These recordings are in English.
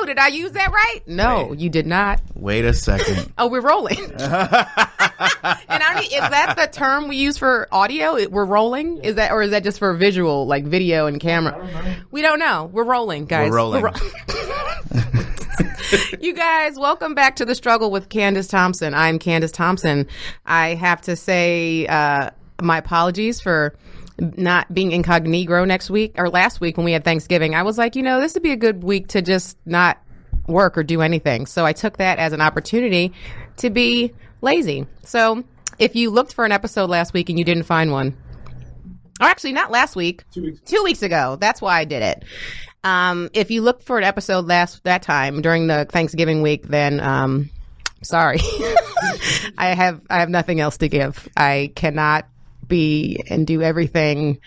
2. Did I use that right? No, you did not. Wait a second. Oh, we're rolling. And is that the term we use for audio? We're rolling? Is that, or is that just for visual, like video and camera? I don't know. We don't know. We're rolling, guys. We're rolling. You guys, welcome back to The Struggle with Candice Thompson. I'm Candice Thompson. I have to say my apologies for not being incognito next week or last week when we had Thanksgiving. I was like, this would be a good week to just not work or do anything. So I took that as an opportunity to be lazy. So if you looked for an episode last week and you didn't find one, or actually not last week, 2 weeks ago, that's why I did it. If you looked for an episode that time during the Thanksgiving week, then sorry. I have nothing else to give. I cannot be and do everything,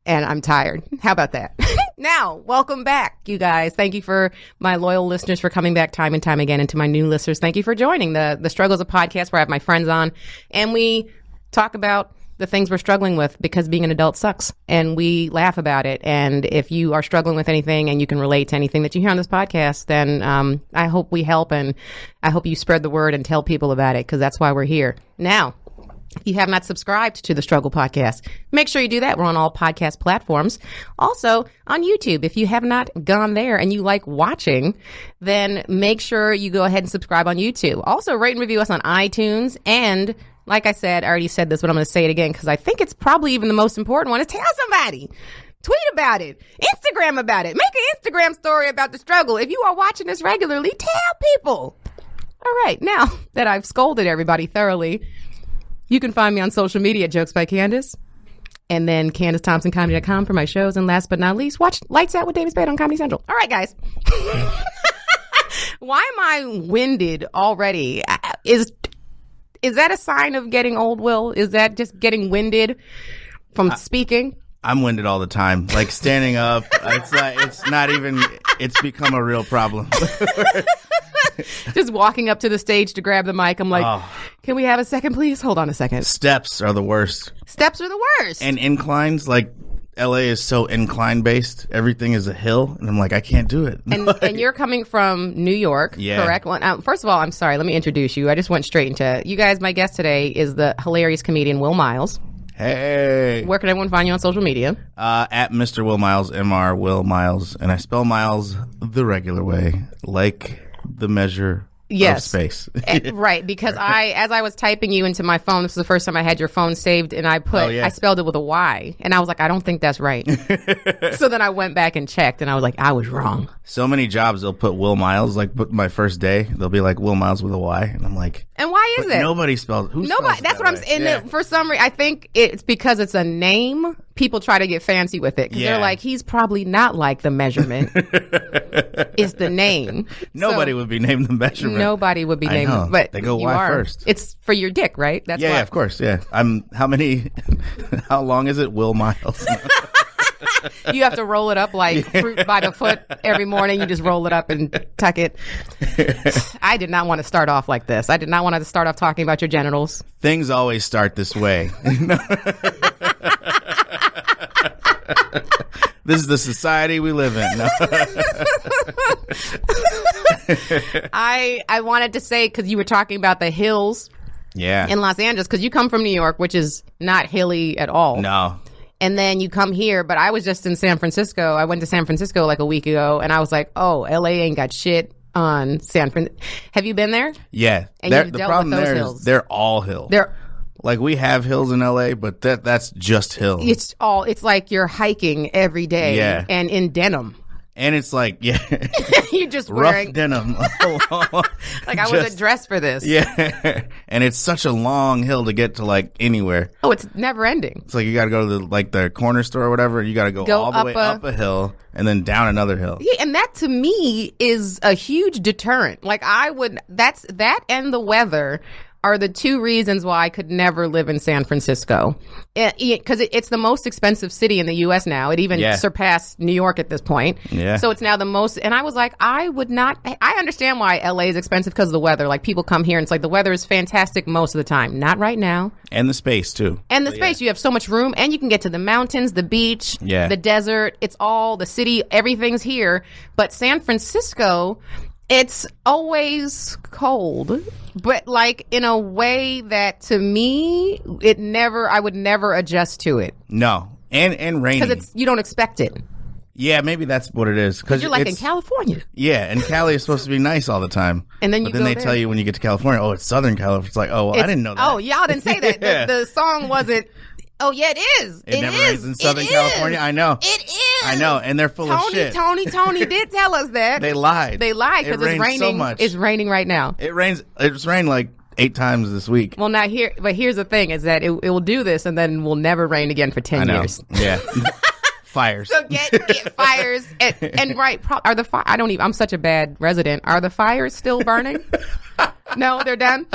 and I'm tired. How about that? Now, welcome back, you guys. Thank you for my loyal listeners for coming back time and time again, and to my new listeners, thank you for joining the Struggles of Podcast, where I have my friends on, and we talk about the things we're struggling with, because being an adult sucks, and we laugh about it. And if you are struggling with anything and you can relate to anything that you hear on this podcast, then I hope we help, and I hope you spread the word and tell people about it, because that's why we're here. Now, if you have not subscribed to the Struggle Podcast, make sure you do that. We're on all podcast platforms. Also on YouTube. If you have not gone there and you like watching, then make sure you go ahead and subscribe on YouTube. Also, rate and review us on iTunes. And like I said, I already said this, but I'm going to say it again because I think it's probably even the most important one, is tell somebody. Tweet about it. Instagram about it. Make an Instagram story about the struggle. If you are watching this regularly, tell people. All right. Now that I've scolded everybody thoroughly, you can find me on social media at Jokes by Candice, and then CandiceThompsonComedy.com for my shows. And last but not least, watch Lights Out with David Spade on Comedy Central. All right, guys. Why am I winded already? Is that a sign of getting old, Will? Is that just getting winded from speaking? I'm winded all the time. Like standing up, it's become a real problem. Just walking up to the stage to grab the mic. I'm like, Can we have a second, please? Hold on a second. Steps are the worst. Steps are the worst. And inclines, like LA is so incline based. Everything is a hill. And I'm like, I can't do it. And you're coming from New York, correct? Well, first of all, I'm sorry. Let me introduce you. I just went straight into you guys. My guest today is the hilarious comedian Will Miles. Hey. Where can everyone find you on social media? At Mr. Will Miles, MR Will Miles. And I spell Miles the regular way, like the measure of space. Right, because as I was typing you into my phone, this was the first time I had your phone saved, and I spelled it with a Y, and I was like, I don't think that's right. So then I went back and checked, and I was like, I was wrong. So many jobs they'll put Will Miles, like my first day, they'll be like Will Miles with a Y, and I'm like, and why is it? Nobody spells. Nobody. That's what I'm saying. Yeah. For some reason, I think it's because it's a name. People try to get fancy with it because they're like, he's probably not like the measurement. It's the name. Nobody would be named the measurement. Nobody would be named, but they go Y first. It's for your dick, right? That's yeah, of course. Yeah, how long is it? Will Miles. You have to roll it up like fruit by the foot every morning. You just roll it up and tuck it. I did not want to start off like this. I did not want to start off talking about your genitals. Things always start this way. This is the society we live in. No. I wanted to say, because you were talking about the hills in Los Angeles, because you come from New York, which is not hilly at all. No. And then you come here, but I was just in San Francisco. I went to San Francisco like a week ago, and I was like, oh, LA ain't got shit on San Francisco. Have you been there? Yeah. And you've dealt problem with those there hills. Is they're all hills. Like, we have hills in LA, but that's just hills. It's like you're hiking every day and in denim. And it's like, you're just wearing rough denim. Like, I wasn't dressed for this. Yeah. And it's such a long hill to get to, like, anywhere. Oh, it's never ending. It's like you got to go to the corner store or whatever. You got to go all the way up a hill and then down another hill. Yeah, and that to me is a huge deterrent. Like, that and the weather are the two reasons why I could never live in San Francisco. Because it's the most expensive city in the U.S. now. It even surpassed New York at this point. Yeah. So it's now the most. And I was like, I would not. I understand why L.A. is expensive because of the weather. Like, people come here and it's like the weather is fantastic most of the time. Not right now. And the space, too. And the space. You have so much room. And you can get to the mountains, the beach, the desert. It's all the city. Everything's here. But San Francisco, it's always cold, but like in a way that to me, I would never adjust to it. No. And rainy. Because you don't expect it. Yeah, maybe that's what it is. Because you're like in California. Yeah, and Cali is supposed to be nice all the time. And then they tell you when you get to California, oh, it's Southern California. It's like, oh, well, I didn't know that. Oh, y'all didn't say that. The song wasn't. Oh, yeah, it is. It never rains in Southern California. I know. It is. I know, and they're full of shit. Tony did tell us that. They lied. Because it's raining so much. It's raining right now. It's rained like 8 times this week. Well, not here. But here's the thing: is that it will do this, and then will never rain again for 10 years. Yeah. Fires. So get fires and right. Are the fire? I don't even. I'm such a bad resident. Are the fires still burning? No, they're done.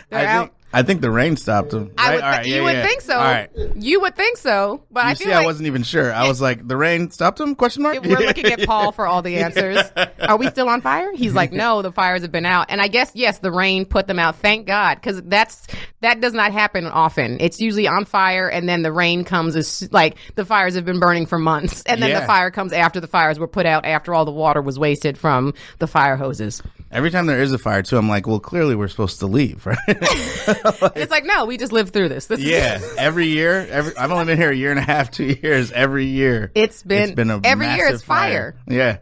They're out. I think the rain stopped them. Right? You would think so. All right. You would think so. But I feel I wasn't even sure. I was like, the rain stopped them? Question mark? We're looking at Paul for all the answers. Are we still on fire? He's like, no, the fires have been out. And I guess, yes, the rain put them out. Thank God. Because that does not happen often. It's usually on fire and then the rain comes as like the fires have been burning for months. And then the fire comes after the fires were put out, after all the water was wasted from the fire hoses. Every time there is a fire, too, I'm like, well, clearly we're supposed to leave, right? It's like, no, we just lived through this. Every year. I've only been here a year and a half, 2 years. Every year. It's been a every year it's fire. Yeah.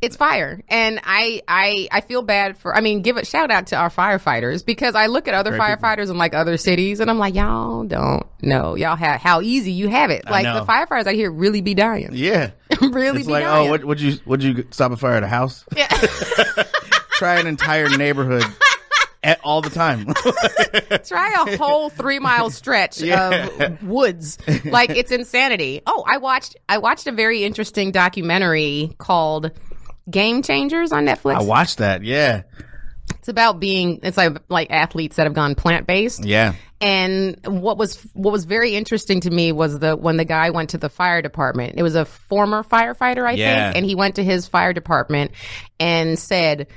It's fire. And I feel bad for, give a shout out to our firefighters, because I look at other firefighters in like other cities and I'm like, y'all don't know. Y'all have how easy you have it. Like the firefighters out here really be dying. Yeah. Really it's be like, dying. Oh, would you stop a fire at a house? Yeah. Try an entire neighborhood all the time. Try a whole 3-mile stretch of woods. Like, it's insanity. Oh, I watched a very interesting documentary called Game Changers on Netflix. I watched that. Yeah. It's about it's like athletes that have gone plant-based. Yeah. And what was very interesting to me was when the guy went to the fire department. It was a former firefighter, I think, and he went to his fire department and said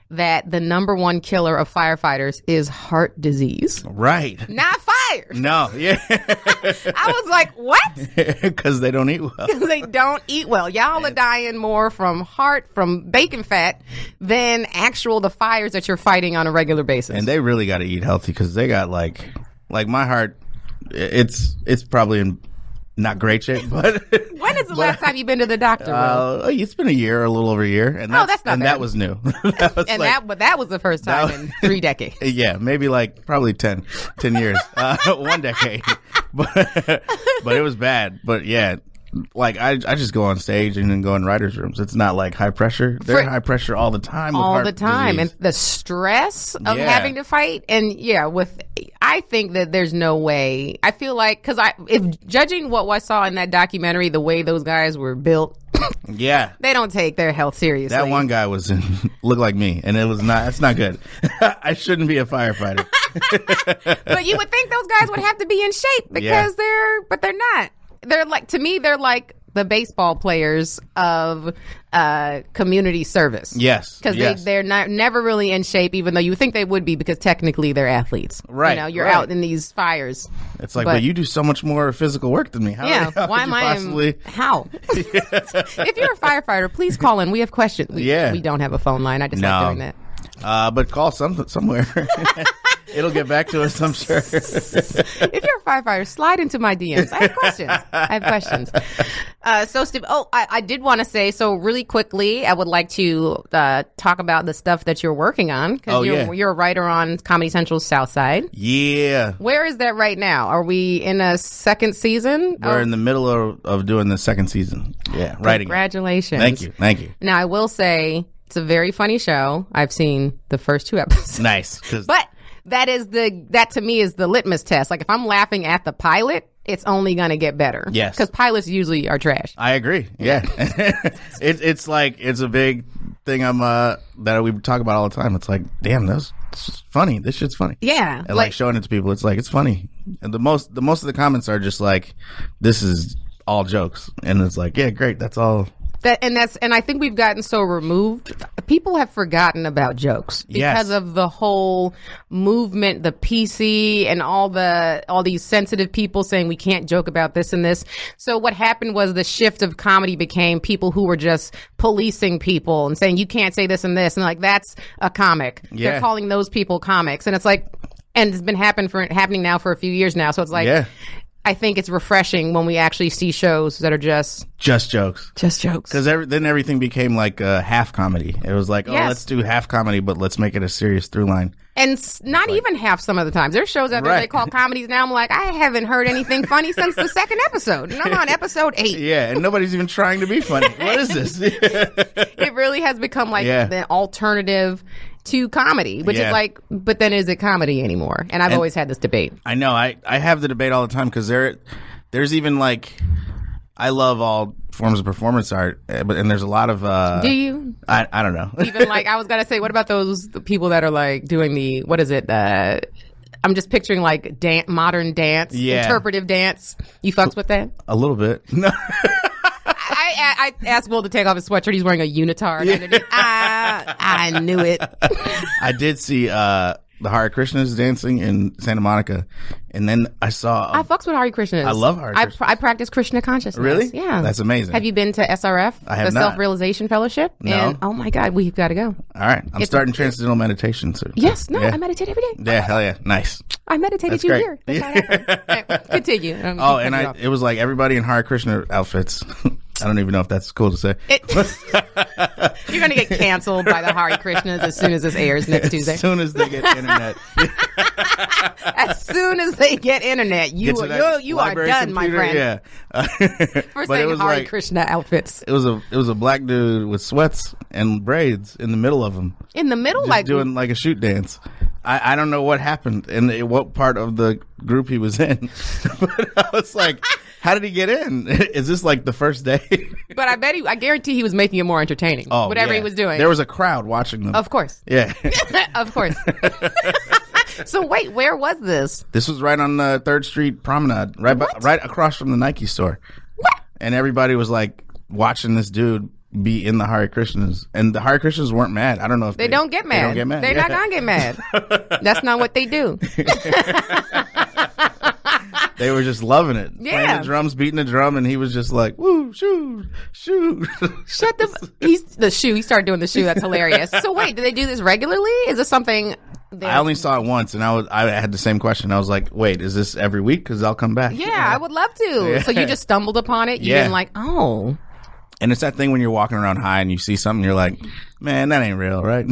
that the number one killer of firefighters is heart disease. Right. Not fire. No. Yeah. I was like, what? Because they don't eat well. Because they don't eat well. Y'all are dying more from bacon fat than the fires that you're fighting on a regular basis. And they really got to eat healthy, because they got like my heart, it's probably in not great shape, but when is the last time you've been to the doctor? It's been a little over a year, and that's not bad. That was new. That was the first time in 3 decades. Yeah, maybe like probably 10 years, 1 decade, but it was bad. But yeah. Like, I just go on stage and then go in writers' rooms. It's not like high pressure. They're high pressure all the time. All the time. And the stress of having to fight. And I think that there's no way. I feel like, because if judging what I saw in that documentary, the way those guys were built, they don't take their health seriously. That one guy looked like me, and it's not good. I shouldn't be a firefighter. But you would think those guys would have to be in shape because but they're not. They're like, to me, they're like the baseball players of community service. Yes. Because they're never really in shape, even though you think they would be, because technically they're athletes. Right. You're out in these fires. It's like, but you do so much more physical work than me. How why am I? How? If you're a firefighter, please call in. We have questions. We don't have a phone line. I just like doing that. But call somewhere. It'll get back to us, I'm sure. If you're a firefighter, slide into my DMs. I have questions. So, Steve, I did want to say, so really quickly, I would like to talk about the stuff that you're working on. Because you're a writer on Comedy Central's South Side. Yeah. Where is that right now? Are we in a second season? We're in the middle of doing the second season. Yeah, writing. Congratulations. Thank you. Now, I will say, it's a very funny show. I've seen the first 2 episodes. Nice. But that to me is the litmus test. Like, if I'm laughing at the pilot, it's only going to get better. Yes. Because pilots usually are trash. I agree. Yeah. It's like, it's a big thing that we talk about all the time. It's like, damn, that's funny. This shit's funny. Yeah. And like showing it to people, it's like, it's funny. And the most of the comments are just like, this is all jokes. And it's like, yeah, great. That's all. And I think we've gotten so removed. People have forgotten about jokes because of the whole movement, the PC, and all these sensitive people saying we can't joke about this and this. So what happened was the shift of comedy became people who were just policing people and saying you can't say this and this, and like that's a comic. Yeah. They're calling those people comics, and it's like, and it's been happening now for a few years now. So it's like. Yeah. I think it's refreshing when we actually see shows that are just jokes. Just jokes. Because then everything became like half comedy. It was like, let's do half comedy, but let's make it a serious through line. And not even half some of the times. There's shows out there they call comedies now. I'm like, I haven't heard anything funny since the second episode. And I'm on episode 8. Yeah, and nobody's even trying to be funny. What is this? It really has become like the alternative to comedy, which is like, but then is it comedy anymore? And I've always had this debate. I know. I have the debate all the time because there's even like, I love all forms of performance art, and there's a lot of. Do you? I don't know. Even like, I was going to say, what about those people that are like doing the, what is it? I'm just picturing like modern dance, interpretive dance. You fucks with that? A little bit. No. I asked Will to take off his sweatshirt. He's wearing a unitard underneath. I knew it. I did see the Hare Krishnas dancing in Santa Monica, and then I saw. I fucks with Hare Krishnas. I love Hare Krishnas. I practice Krishna consciousness. Really? Yeah. That's amazing. Have you been to SRF? I have the not. Self-Realization Fellowship? No. And, oh my God, we've got to go. All right. I'm starting transcendental meditation soon. Yes. No, I meditate every day. Yeah, hell yeah. Nice. I meditated That's here. That's how it happened. Anyway, continue. And it was like everybody in Hare Krishna outfits. I don't even know if that's cool to say. You're going to get canceled by the Hare Krishnas as soon as this airs next Tuesday. As soon as they get internet. As soon as they get internet, you are done, my friend. Yeah. For saying Hare Krishna outfits. It was a black dude with sweats and braids in the middle of them. In the middle? Just like doing like a shoot dance. I don't know what happened and what part of the group he was in. But I was like, how did he get in? Is this like the first day? But I guarantee he was making it more entertaining. Oh, whatever he was doing. There was a crowd watching them. Of course. Yeah. Of course. So wait, where was this? This was right on the 3rd Street Promenade, right across from the Nike store. What? And everybody was like watching this dude be in the Hare Krishnas, and the Hare Krishnas weren't mad. I don't know if they don't get mad. They don't get mad. They're not gonna get mad. That's not what they do. They were just loving it. Yeah. Playing the drums, beating the drum, and he was just like, woo, shoot. Shut the shoe. He started doing the shoe. That's hilarious. So wait, do they do this regularly? Is this something? I only saw it once, and I had the same question. I was like, wait, is this every week? Because I'll come back. Yeah, I would love to. Yeah. So you just stumbled upon it? You didn't like, oh. And it's that thing when you're walking around high and you see something, you're like, man, that ain't real, right?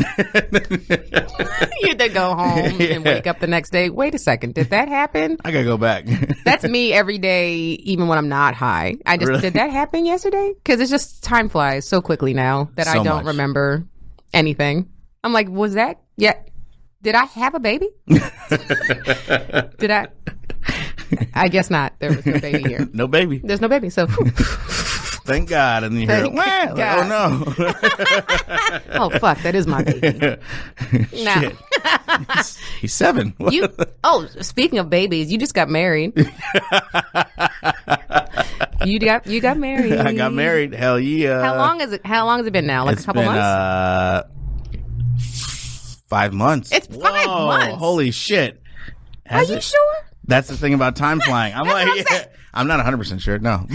You then go home and wake up the next day. Wait a second, did that happen? I gotta go back. That's me every day, even when I'm not high. Did that happen yesterday? Because it's just time flies so quickly now that I don't remember anything. I'm like, was that? Yeah. Did I have a baby? Did I? I guess not. There was no baby here. No baby. There's no baby. So. Thank God. And you hear, wow. Like, oh, no. Oh, fuck. That is my baby. No. He's 7. Speaking of babies, you just got married. You got married. I got married. Hell yeah. How long has it been now? Like a couple months? 5 months. It's 5 months. Holy shit. Are you sure? That's the thing about time flying. I'm like, I'm not 100% sure. No.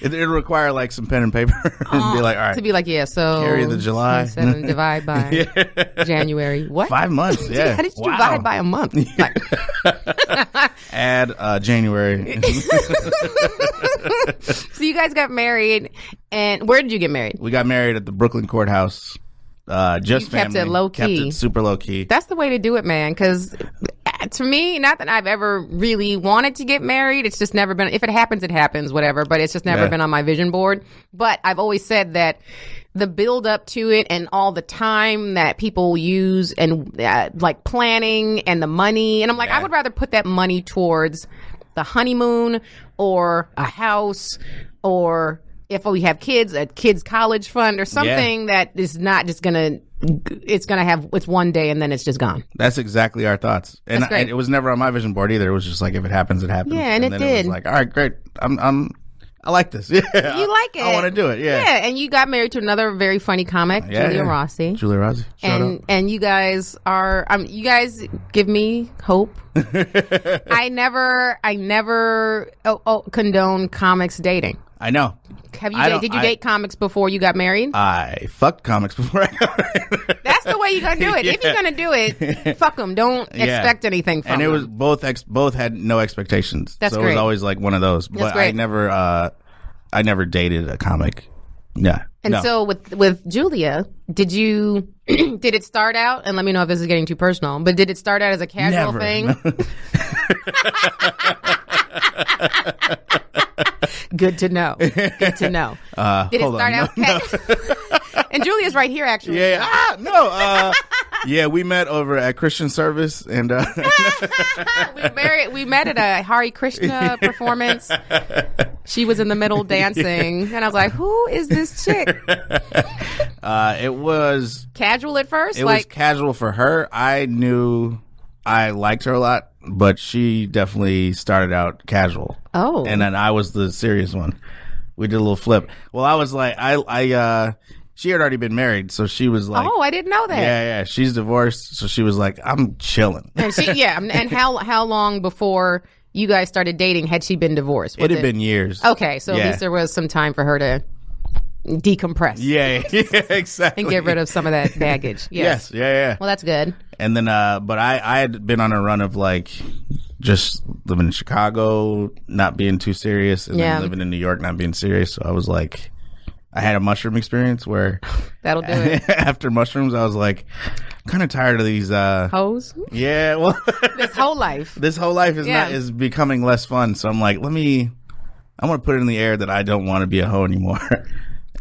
It'll require like some pen and paper and be like, all right. To be like, yeah, so. Carry the July. 7 divide by January. What? 5 months, yeah. How did you divide by a month? Like. Add January. So you guys got married, and where did you get married? We got married at the Brooklyn courthouse. Just kept family. It low key. Kept it super low key. That's the way to do it, man. Because to me, not that I've ever really wanted to get married. It's just never been. If it happens, it happens. Whatever. But it's just never been on my vision board. But I've always said that the build up to it and all the time that people use and like planning and the money, and I'm like, I would rather put that money towards the honeymoon or a house or if we have kids, a kids college fund or something that is not just gonna. It's gonna have it's one day and then it's just gone. That's exactly our thoughts, and it was never on my vision board either. It was just like if it happens, it happens. Yeah, and it then did. It was like, all right, great. I like this. Yeah, you like it. I want to do it. Yeah, yeah. And you got married to another very funny comic, Julia Rossi. Julia Rossi. And you guys are you guys give me hope. I never condone comics dating. I know. Did you date comics before you got married? I fucked comics before I got married. That's the way you're gonna do it. Yeah. If you're gonna do it, fuck them. Don't expect anything from them. And it was both had no expectations. That's so great. It was always like one of those. But great. I never dated a comic. Yeah. And so with Julia, did it start out, and let me know if this is getting too personal, but did it start out as a casual thing? No. Good to know. Good to know. Did it start out? No. And Julia's right here, actually. Yeah. No. Yeah, we met over at Christian Service, and we met at a Hare Krishna performance. She was in the middle dancing, and I was like, "Who is this chick?" It was casual at first. It was casual for her. I knew I liked her a lot, but she definitely started out casual. Oh, and then I was the serious one. We did a little flip. Well, I was like, she had already been married, so she was like, "Oh, I didn't know that." Yeah. She's divorced, so she was like, "I'm chilling." And and how long before you guys started dating had she been divorced? It had been years. Okay, so at least there was some time for her to decompress. Yeah, exactly. And get rid of some of that baggage. Yes. Yeah. Well, that's good. And then, but I had been on a run of like just living in Chicago, not being too serious, and then living in New York, not being serious. So I was like, I had a mushroom experience where that'll do it. After mushrooms, I was like, I'm kind of tired of these hoes. Yeah, well, this whole life is becoming less fun. So I'm like, I want to put it in the air that I don't want to be a hoe anymore.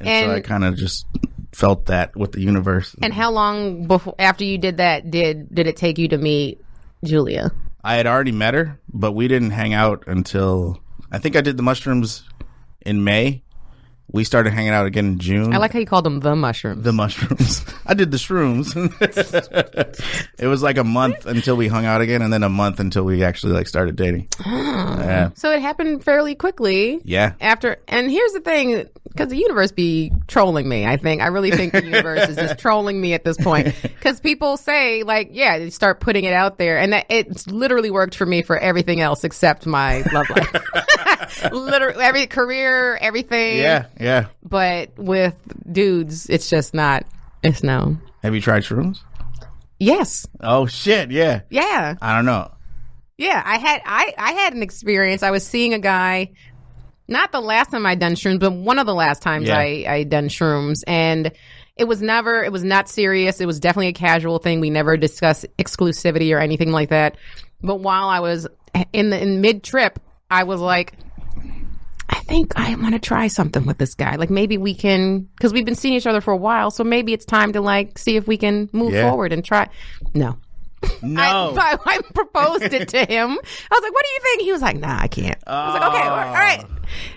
And so I kind of just felt that with the universe. And how long after you did that did it take you to meet Julia? I had already met her, but we didn't hang out until I think I did the mushrooms in May. We started hanging out again in June. I like how you called them the mushrooms. The mushrooms. I did the shrooms. It was like a month until we hung out again, and then a month until we actually like started dating. Oh. So it happened fairly quickly. Yeah. And here's the thing, because the universe be trolling me, I think. I really think the universe is just trolling me at this point. Because people say, like, they start putting it out there. And that it's literally worked for me for everything else except my love life. Literally, every career, everything. Yeah. But with dudes, it's just not, it's no. Have you tried shrooms? Yes. Oh, shit, yeah. Yeah. I don't know. Yeah, I had an experience. I was seeing a guy, not the last time I'd done shrooms, but one of the last times I'd done shrooms. And it was not serious. It was definitely a casual thing. We never discussed exclusivity or anything like that. But while I was in mid-trip, I was like, I think I want to try something with this guy. Like maybe we can, because we've been seeing each other for a while, so maybe it's time to like see if we can move forward and try. No. I proposed it to him. I was like, what do you think? He was like, nah, I can't. I was like, okay,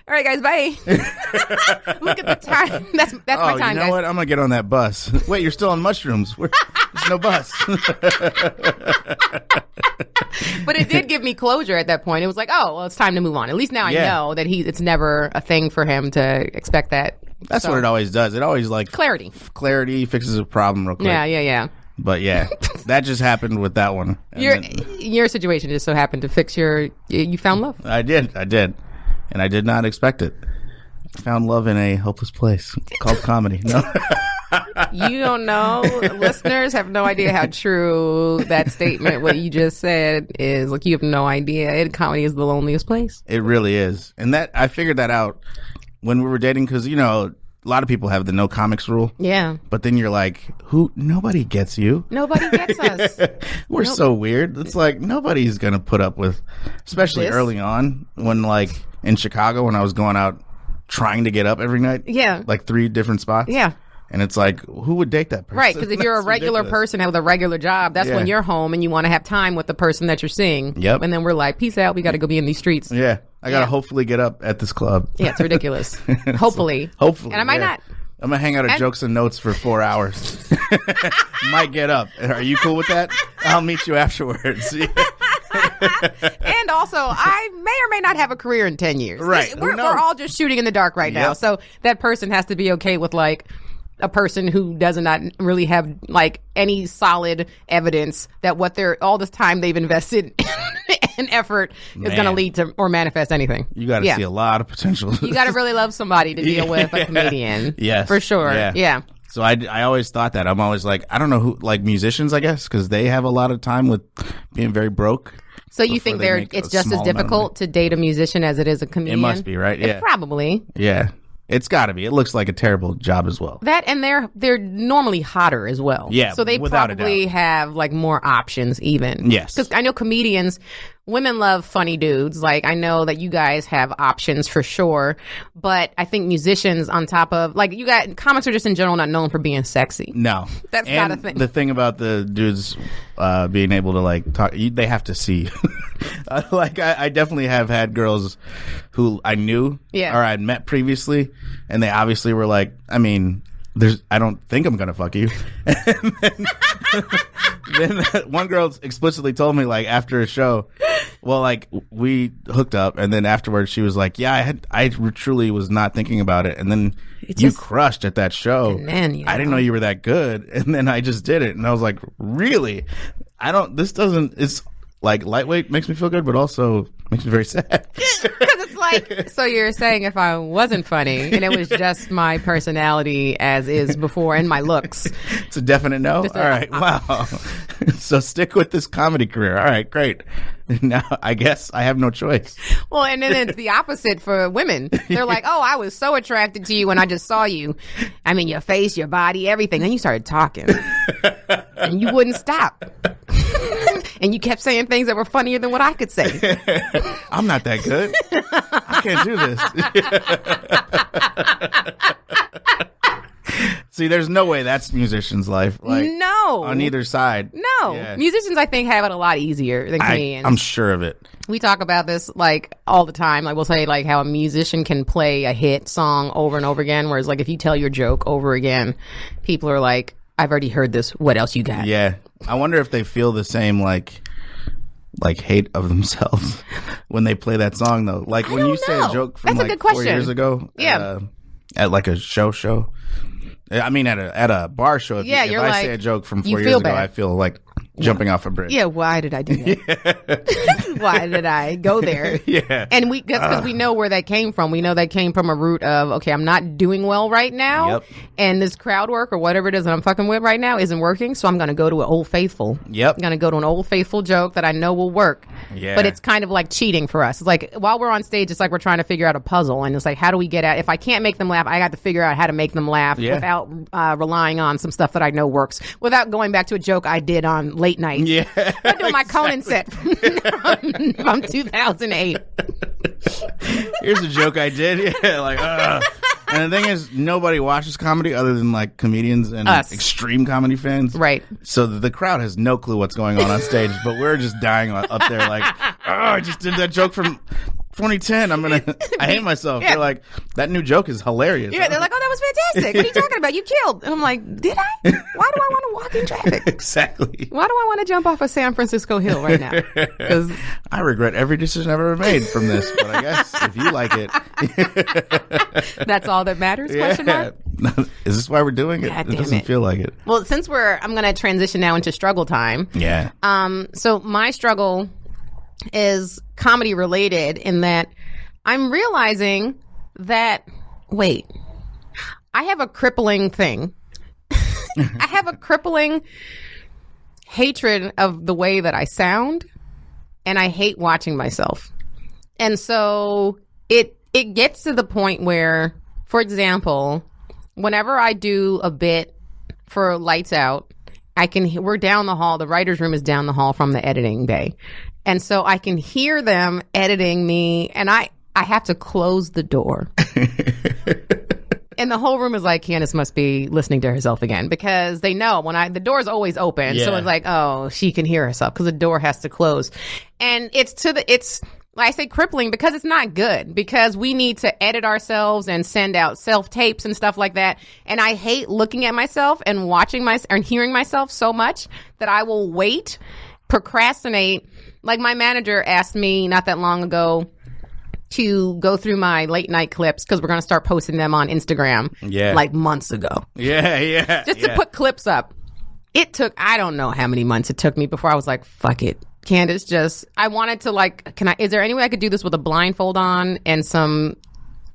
all right, guys, bye. Look at the time. That's my time, you know guys. what? I'm gonna get on that bus. Wait, you're still on mushrooms. There's no bus. But it did give me closure at that point. It was like, oh, well, it's time to move on. At least now I know that it's never a thing for him to expect that. That's what it always does. It always like clarity fixes a problem real quick. Yeah. But yeah, that just happened with that one. Your situation just so happened to fix you found love. I did. And I did not expect it. I found love in a hopeless place called comedy. No. You don't know. Listeners have no idea how true that statement, what you just said, is. Like, you have no idea. Comedy is the loneliest place. It really is. And that I figured that out when we were dating because, a lot of people have the no comics rule. Yeah. But then you're like, nobody gets you. Nobody gets us. We're so weird. It's like nobody's going to put up with, especially early on when like in Chicago when I was going out trying to get up every night. Yeah. Like 3 different spots. Yeah. And it's like, who would date that person? Right, because if you're a That's regular ridiculous. person with a regular job, that's when you're home and you want to have time with the person that you're seeing. Yep. And then we're like, peace out. We got to go be in these streets. Yeah. I got to hopefully get up at this club. Yeah, it's ridiculous. Hopefully. Hopefully. And I might not. I'm going to hang out at Jokes and Notes for 4 hours. Might get up. Are you cool with that? I'll meet you afterwards. And also, I may or may not have a career in 10 years. Right. We're all just shooting in the dark right now. Yep. So that person has to be okay with like a person who does not really have like any solid evidence that what they're all this time they've invested in effort is going to lead to or manifest anything. You got to see a lot of potential. You got to really love somebody to deal with a comedian. Yes. For sure. Yeah. So I always thought that. I'm always like, I don't know who, like musicians, I guess, because they have a lot of time with being very broke. So you think it's just as difficult to date a musician as it is a comedian? It must be, right? Yeah. Probably. Yeah. It's got to be. It looks like a terrible job as well. That and they're normally hotter as well. Yeah, so they probably have like more options even. Yes. Because I know comedians, women love funny dudes. Like I know that you guys have options for sure. But I think musicians on top of like you got comics are just in general not known for being sexy. No. That's not a thing. The thing about the dudes being able to like talk, they have to see. Like I definitely have had girls who I knew or I'd met previously, and they obviously were like, I mean, I don't think I'm gonna fuck you. And then one girl explicitly told me like after a show, well, like we hooked up, and then afterwards she was like, yeah, I truly was not thinking about it, and then you crushed at that show. I didn't know you were that good, and then I just did it, and I was like, really? It's like lightweight makes me feel good, but also makes me very sad. Because it's like, so you're saying if I wasn't funny and it was just my personality as is before and my looks. It's a definite no? All right. Wow. So stick with this comedy career. All right, great. Now I guess I have no choice. Well, and then it's the opposite for women. They're like, oh, I was so attracted to you when I just saw you. I mean, your face, your body, everything. Then you started talking and you wouldn't stop. And you kept saying things that were funnier than what I could say. I'm not that good. I can't do this. See, there's no way that's musician's life. Like, no. On either side. No. Yeah. Musicians, I think, have it a lot easier than comedians. I'm sure of it. We talk about this, like, all the time. Like, we'll say, like, how a musician can play a hit song over and over again, whereas, like, if you tell your joke over again, people are like, I've already heard this. What else you got? Yeah. I wonder if they feel the same, like hate of themselves when they play that song, though. Like, when you say a joke from, like, 4 years ago at like, a show. I mean, at a bar show. If I say a joke from 4 years ago, I feel like jumping off a bridge. Yeah, why did I do that? Why did I go there? Yeah. And because we know where that came from. We know that came from a root of, okay, I'm not doing well right now. Yep. And this crowd work or whatever it is that I'm fucking with right now isn't working. So I'm going to go to an Old Faithful. Yep. I'm going to go to an Old Faithful joke that I know will work. Yeah. But it's kind of like cheating for us. It's like while we're on stage, it's like we're trying to figure out a puzzle. And it's like, how do we get at, if I can't make them laugh, I got to figure out how to make them laugh without relying on some stuff that I know works, without going back to a joke I did on late night. Yeah. I'm doing my Conan set from 2008. Here's a joke I did. Yeah, like, and the thing is, nobody watches comedy other than like comedians and extreme comedy fans. Right. So the crowd has no clue what's going on stage, but we're just dying up there like, I just did that joke from 2010. I hate myself. Yeah. They're like, that new joke is hilarious. Yeah, they're like, oh, that was fantastic. What are you talking about? You killed. And I'm like, did I? Why do I want to walk in traffic? Exactly. Why do I want to jump off a San Francisco hill right now? Because I regret every decision I've ever made from this, but I guess if you like it. That's all that matters, question mark? Is this why we're doing it? God it doesn't feel like it. Well, since I'm going to transition now into struggle time. Yeah. So my struggle is comedy related in that I'm realizing that, I have a crippling thing. I have a crippling hatred of the way that I sound, and I hate watching myself. And so it gets to the point where, for example, whenever I do a bit for Lights Out, we're down the hall. The writer's room is down the hall from the editing bay. And so I can hear them editing me, and I have to close the door. And the whole room is like, Candice must be listening to herself again, because they know the door's always open. So it's like, oh, she can hear herself because the door has to close. And it's I say crippling because it's not good, because we need to edit ourselves and send out self-tapes and stuff like that. And I hate looking at myself and watching and hearing myself so much that I will procrastinate. Like my manager asked me not that long ago to go through my late night clips, because we're going to start posting them on Instagram like months ago. Yeah. Just to put clips up. It took, I don't know how many months it took me before I was like, fuck it. Candice, I wanted to is there any way I could do this with a blindfold on and some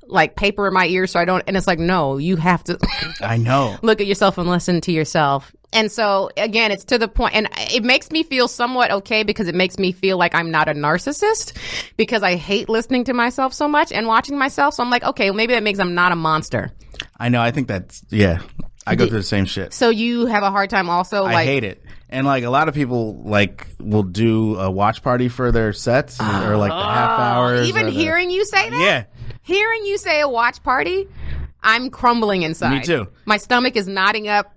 like paper in my ear so I don't, and it's like, no, you have to I know. Look at yourself and listen to yourself. And so again, it's to the point, and it makes me feel somewhat okay, because it makes me feel like I'm not a narcissist, because I hate listening to myself so much and watching myself. So I'm like, okay, well, maybe that makes I'm not a monster. I know. I think that's, I go through the same shit. So you have a hard time also? I hate it. And like a lot of people will do a watch party for their sets or like the half hours. Even hearing you say that? Yeah. Hearing you say a watch party, I'm crumbling inside. Me too. My stomach is knotting up,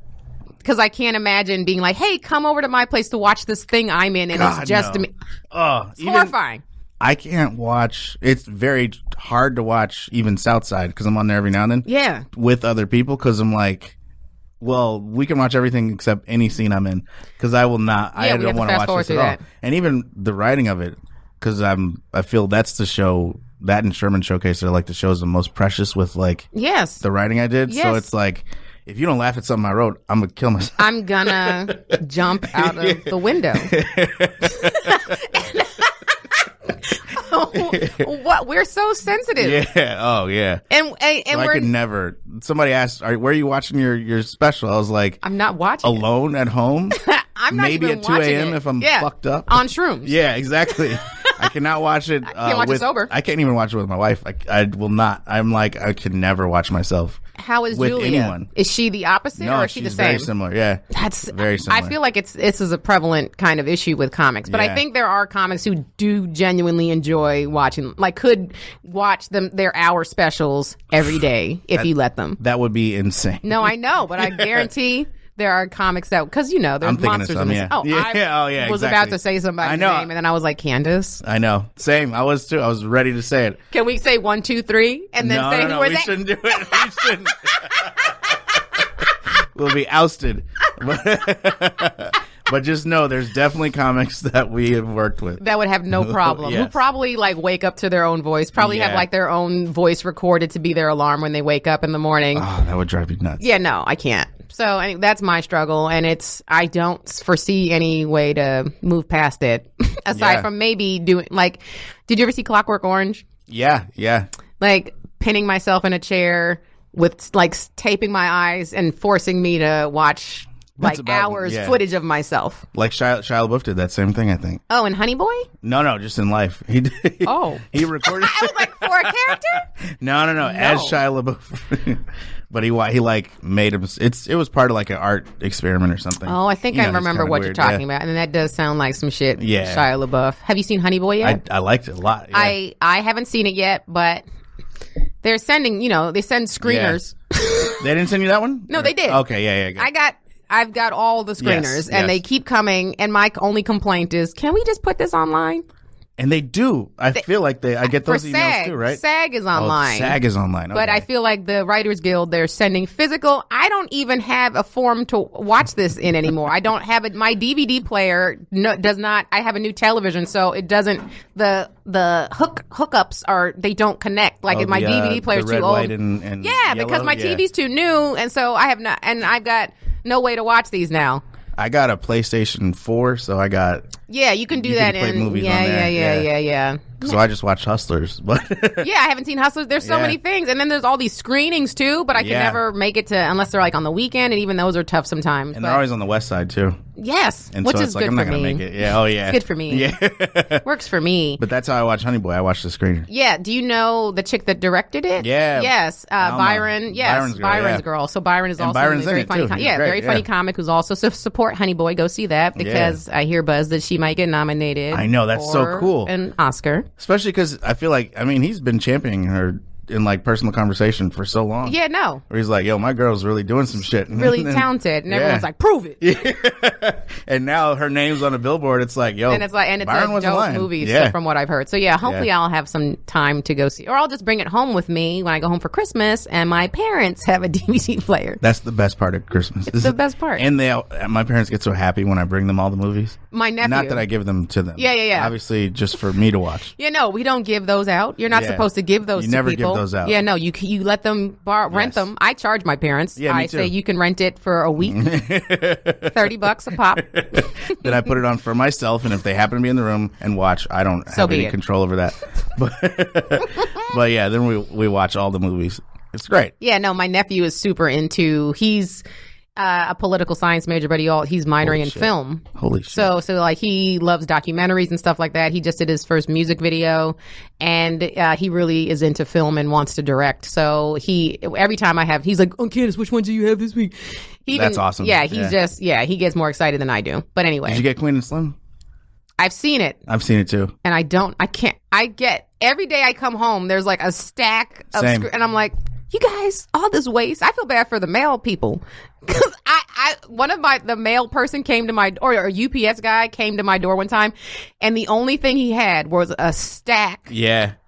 because I can't imagine being like, hey, come over to my place to watch this thing I'm in, and it's just me. It's horrifying. I can't watch. It's very hard to watch even Southside, because I'm on there every now and then. Yeah. With other people, because I'm like, well, we can watch everything except any scene I'm in, because I will not. I don't want to watch this at all. And even the writing of it, because I feel that's the show, that and Sherman Showcase are like the shows the most precious with like the writing I did. So it's like, if you don't laugh at something I wrote, I'm gonna kill myself. I'm gonna jump out of the window. What? We're so sensitive. Yeah. Oh, yeah. And so I could never. Somebody asked, where are you watching your special? I was like, I'm not watching alone at home. I'm not maybe even at 2 a.m. if I'm fucked up on shrooms. Yeah, exactly. I cannot watch it. I can't watch it sober. I can't even watch it with my wife. I will not. I'm like, I can never watch myself. How is with Julia? Anyone. Is she the opposite, no, or is she the she's same? Very similar. Yeah, that's very similar. I feel like this is a prevalent kind of issue with comics, but I think there are comics who do genuinely enjoy watching, like could watch their hour specials every day if you let them. That would be insane. No, I know, but I guarantee. There are comics that, because there's monsters in this. I was about to say somebody's name, and then I was like, Candice. I know. Same. I was too. I was ready to say it. Can we say 1, 2, 3, and then say no, we shouldn't do it. We shouldn't. We'll be ousted. But just know, there's definitely comics that we have worked with that would have no problem. Who probably like wake up to their own voice. Probably have like their own voice recorded to be their alarm when they wake up in the morning. Oh, that would drive me nuts. Yeah, no, I can't. So that's my struggle, and I don't foresee any way to move past it, aside from maybe doing like, did you ever see Clockwork Orange? Yeah. Like pinning myself in a chair with like taping my eyes and forcing me to watch hours footage of myself. Like Shia LaBeouf did that same thing, I think. Oh, and Honey Boy? No, just in life. He did. Oh. He recorded. I was like, for a character? No. As Shia LaBeouf. But he like made him. It was part of like an art experiment or something. Oh, I think I remember what you're talking about, and that does sound like some shit. Yeah, Shia LaBeouf. Have you seen Honey Boy yet? I liked it a lot. Yeah. I haven't seen it yet, but they're sending. They send screeners. Yeah. They didn't send you that one? No, they did. Okay, yeah. Good. I've got all the screeners, and they keep coming. And my only complaint is, can we just put this online? And they do. I feel like I get those emails too, right? SAG is online. SAG is online. Okay. But I feel like the Writers Guild, they're sending physical. I don't even have a form to watch this in anymore. I don't have it. My DVD player does not. I have a new television, so it doesn't. The hookups they don't connect. Like my DVD player's the red, too old. White, and yellow, because my TV's too new, and so I have not. And I've got no way to watch these now. I got a PlayStation 4, so I got. Yeah, you can do that in movies on there. Yeah. So I just watched Hustlers, but yeah, I haven't seen Hustlers. There's so many things, and then there's all these screenings too. But I can never make it to unless they're like on the weekend, and even those are tough sometimes. And they're always on the west side too. Yes, and which so is it's like good I'm not for gonna me. make it. Yeah, oh yeah, it's good for me. Yeah, works for me. But that's how I watch Honey Boy. I watch the screener. Yeah. Do you know the chick that directed it? Yeah. Yes. Byron. Yes. Byron's girl. So Byron is also Byron's a very funny. Very funny comic who's also support Honey Boy. Go see that because I hear buzz that she might get nominated. I know, that's so cool. An Oscar, especially because I feel like he's been championing her in like personal conversation for so long. Yeah, no. Where he's like, yo, my girl's really doing some shit. Really talented. And everyone's like, prove it. Yeah. And now her name's on a billboard. It's like, yo, and it's Byron a dope movie from what I've heard. So yeah, hopefully I'll have some time to go see, or I'll just bring it home with me when I go home for Christmas and my parents have a DVD player. That's the best part of Christmas. It's the best part. And my parents get so happy when I bring them all the movies. My nephew. Not that I give them to them. Yeah. Obviously just for me to watch. Yeah, no, we don't give those out. You're not supposed to give those to people. You never give those out. Yeah, no, you let them rent them. I charge my parents. Yeah, me I too. say you can rent it for a week. $30 a pop. Then I put it on for myself, and if they happen to be in the room and watch, I don't have any control over that. But yeah, then we watch all the movies. It's great. Yeah, no, my nephew is super he's a political science major, but he's minoring in film. Holy shit. So like he loves documentaries and stuff like that. He just did his first music video, and he really is into film and wants to direct. So every time he's like, oh, Candice, which one do you have this week? That's awesome. Yeah, he gets more excited than I do. But anyway. Did you get Queen and Slim? I've seen it. I've seen it too. And every day I come home, there's like a stack of and I'm like, you guys, all this waste. I feel bad for the mail people. Because the mail person came to my door, or a UPS guy came to my door one time, and the only thing he had was a stack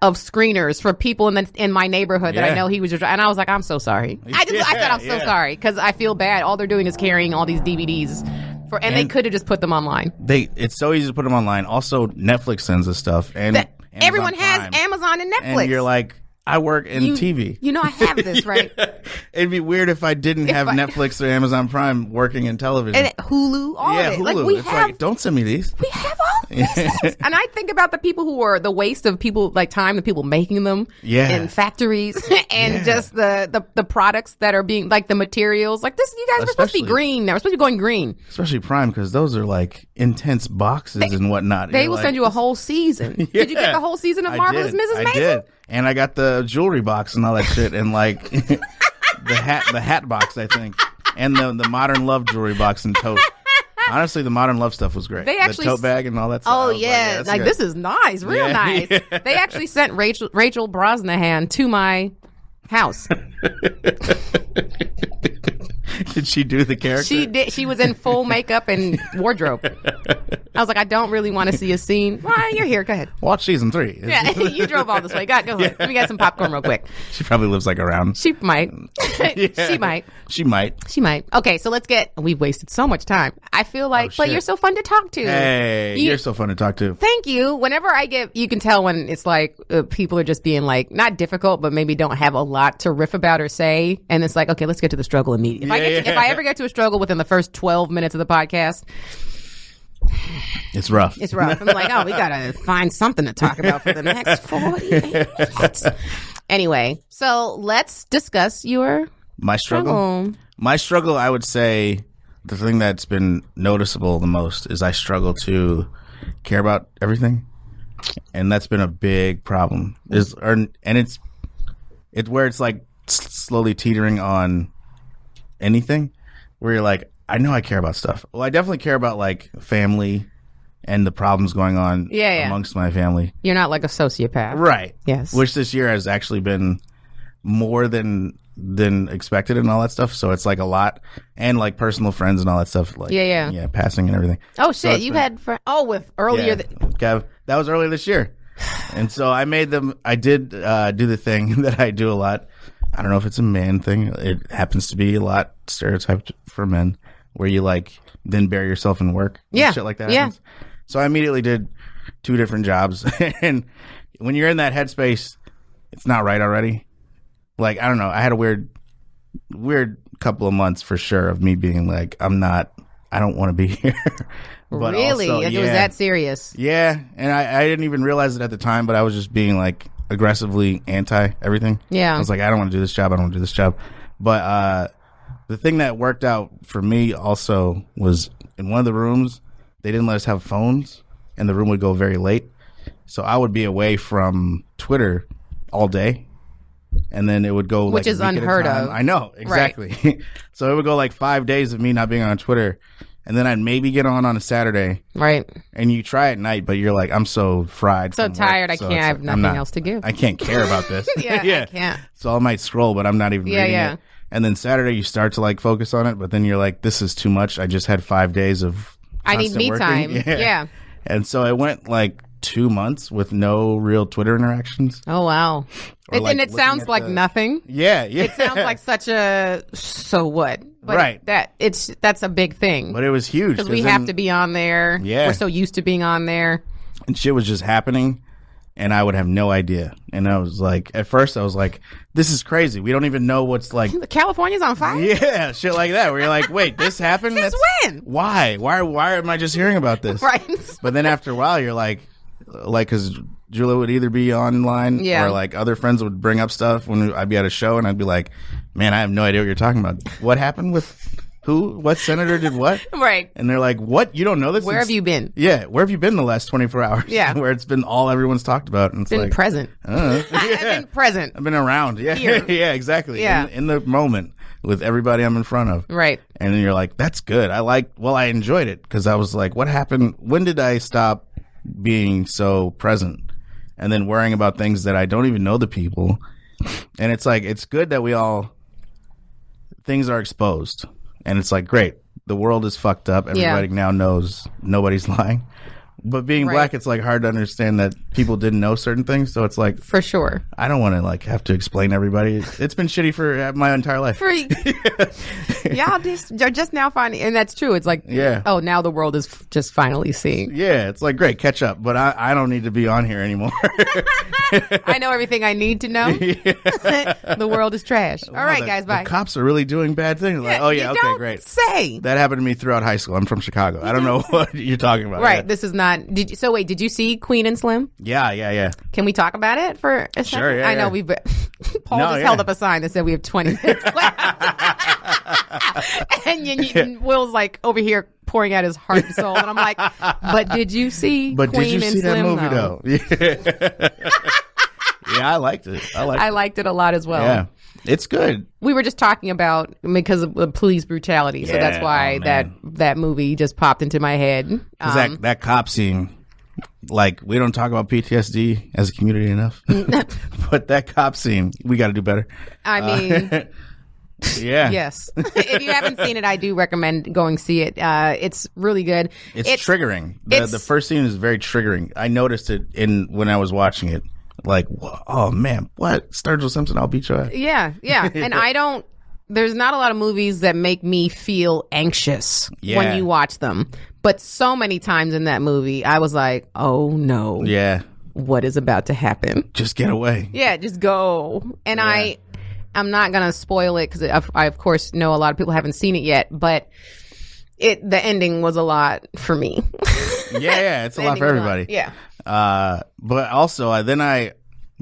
of screeners for people in my neighborhood that I know he was just, and I was like, I'm so sorry. I said, I'm so sorry, because I feel bad. All they're doing is carrying all these DVDs. And they could have just put them online. It's so easy to put them online. Also, Netflix sends us stuff. And everyone has Amazon and Netflix. And you're like, I work in TV. You know I have this, right? It'd be weird if I didn't have Netflix or Amazon Prime working in television. And Hulu, all of it. Hulu. Like, like, don't send me these. We have all these things. And I think about the people who are the waste of people, like time, the people making them in factories, and just the products that are being, like the materials. Like this, you guys are supposed to be green now. We're supposed to be going green. Especially Prime, because those are like intense boxes and whatnot. They will send you a whole season. Did you get the whole season of Marvelous Mrs. Maisel? I did. And I got the jewelry box and all that shit, and like the hat box, I think, and the Modern Love jewelry box and tote. Honestly, the Modern Love stuff was great. They actually the tote bag and all that stuff. Oh yeah, like this is nice, real nice. Yeah. They actually sent Rachel Brosnahan to my house. Did she do the character? She did. She was in full makeup and wardrobe. I was like, I don't really want to see a scene. Well, you're here. Go ahead. Watch season 3. Yeah, you drove all this way. Go ahead. Let me get some popcorn real quick. She probably lives like around. She might. She might. Okay, so we've wasted so much time. I feel like, but you're so fun to talk to. Hey, you're so fun to talk to. Thank you. Whenever you can tell when it's like people are just being like, not difficult, but maybe don't have a lot to riff about or say. And it's like, okay, let's get to the struggle immediately. If I ever get to a struggle within the first 12 minutes of the podcast, it's rough. I'm like, oh, we gotta find something to talk about for the next 48 minutes. Anyway, so let's discuss my struggle. My struggle, I would say, the thing that's been noticeable the most is I struggle to care about everything, and that's been a big problem. And it's where it's like slowly teetering on anything, where you're like, I know I care about stuff. Well, I definitely care about like family and the problems going on amongst my family. You're not like a sociopath. Right. Yes. Which this year has actually been more than expected and all that stuff. So it's like a lot, and like personal friends and all that stuff. Like passing and everything. Oh shit! So you had with earlier. That was earlier this year, and so I made them. I did do the thing that I do a lot. I don't know if it's a man thing. It happens to be a lot stereotyped for men, where you like then bury yourself in work. And shit like that happens. So I immediately did 2 different jobs, and when you're in that headspace, it's not right already. Like, I don't know. I had a weird couple of months for sure of me being like, I don't want to be here. But really? Also, it was that serious? Yeah. And I didn't even realize it at the time, but I was just being like aggressively anti everything. Yeah. I was like, I don't want to do this job. I don't want to do this job. But the thing that worked out for me also was in one of the rooms, they didn't let us have phones, and the room would go very late. So I would be away from Twitter all day. And then it would go which like is unheard of. I know, exactly. Right. So it would go like 5 days of me not being on Twitter, and then I'd maybe get on a Saturday. Right. And you try at night, but you're like, I'm so fried. So tired, work, I can't. I have nothing else to give. I can't care about this. I can't. So I might scroll, but I'm not even reading it. And then Saturday, you start to like focus on it, but then you're like, this is too much. I just had 5 days of I need me working. time. Yeah. And so I went like 2 months with no real Twitter interactions. Oh, wow. And it sounds like nothing. Yeah. It sounds like such a so what? But right. That's a big thing. But it was huge. Because we have to be on there. Yeah. We're so used to being on there. And shit was just happening. And I would have no idea. And I was like, at first I was like, this is crazy. We don't even know what's like. California's on fire? Yeah, shit like that. Where you're like, wait, this happened? Since when? Why? Why am I just hearing about this? Right. But then after a while, you're like, because Julia would either be online or like other friends would bring up stuff when I'd be at a show and I'd be like, man, I have no idea what you're talking about. What happened with who? What senator did what? Right. And they're like, what? You don't know this? Where have you been? Yeah. Where have you been the last 24 hours? Yeah. Where it's been all everyone's talked about. And it's been like, present. I've been present. I've been around. Yeah. Yeah, exactly. Yeah. In the moment with everybody I'm in front of. Right. And then you're like, that's good. I enjoyed it because I was like, what happened? When did I stop being so present and then worrying about things that I don't even know the people? And it's like, it's good that things are exposed. And it's like, great. The world is fucked up. Everybody now knows nobody's lying. But being black, it's like hard to understand that people didn't know certain things. So it's like, for sure, I don't want to like have to explain to everybody. It's been shitty for my entire life. Y'all just now finding, and that's true. It's like, oh, now the world is just finally seeing. Yeah, it's like, great, catch up. But I don't need to be on here anymore. I know everything I need to know. The world is trash. All right, guys, bye. The cops are really doing bad things. Like, oh yeah, okay, great. Say that happened to me throughout high school. I'm from Chicago. I don't know what you're talking about. Right, this is not. Did you see Queen and Slim? Yeah. Can we talk about it for a second? Sure, yeah. I know we've Paul just held up a sign that said we have 20 minutes left. and Will's like over here pouring out his heart and soul, and I'm like, but did you see Queen and Slim, that movie though? Yeah, I liked it. I liked it a lot as well. Yeah. It's good. We were just talking about because of police brutality, so that's why that movie just popped into my head. That cop scene, like, we don't talk about PTSD as a community enough, but that cop scene, we got to do better. I mean, yeah, yes. If you haven't seen it, I do recommend going see it. It's really good. It's triggering. The first scene is very triggering. I noticed it when I was watching it. Like, oh man, what? Sturgill Simpson, I'll beat your ass. Yeah. And there's not a lot of movies that make me feel anxious when you watch them. But so many times in that movie, I was like, oh no. Yeah. What is about to happen? Just get away. Yeah, just go. And I'm not going to spoil it because I, of course, know a lot of people haven't seen it yet. But the ending was a lot for me. Yeah, it's a lot for everybody. Yeah. But also,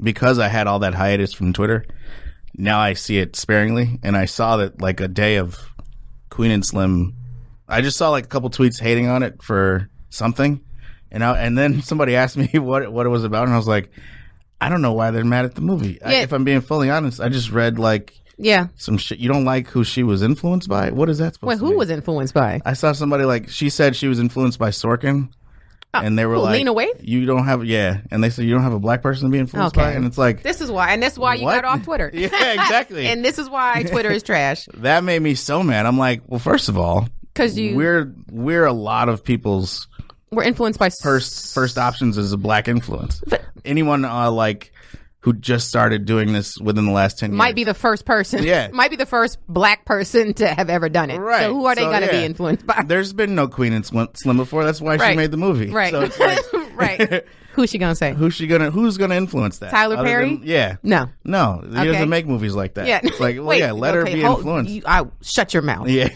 because I had all that hiatus from Twitter, now I see it sparingly. And I saw that like a day of Queen and Slim, I just saw like a couple tweets hating on it for something. And then somebody asked me what it was about. And I was like, I don't know why they're mad at the movie. Yeah. If I'm being fully honest, I just read like some shit. You don't like who she was influenced by? What is that supposed to mean? Who was influenced by? I saw somebody like, she said she was influenced by Sorkin. And they were like, Lena Waithe? You don't have, and they said you don't have a black person to be influenced by, and it's like, this is why, and that's why you got off Twitter. Yeah, exactly. And this is why Twitter is trash. That made me so mad. I'm like, well, first of all, because we're a lot of people's we're influenced by first options is a black influence. But anyone like who just started doing this within the last 10 years might be the first person. Yeah, might be the first black person to have ever done it. Right. So who are they going to be influenced by? There's been no Queen and Slim before. That's why she made the movie. Right. So it's like, right. Who's she gonna say? Who's gonna influence that? Tyler Perry? No. He doesn't make movies like that. Yeah. It's like, let her be influenced. Shut your mouth. Yeah.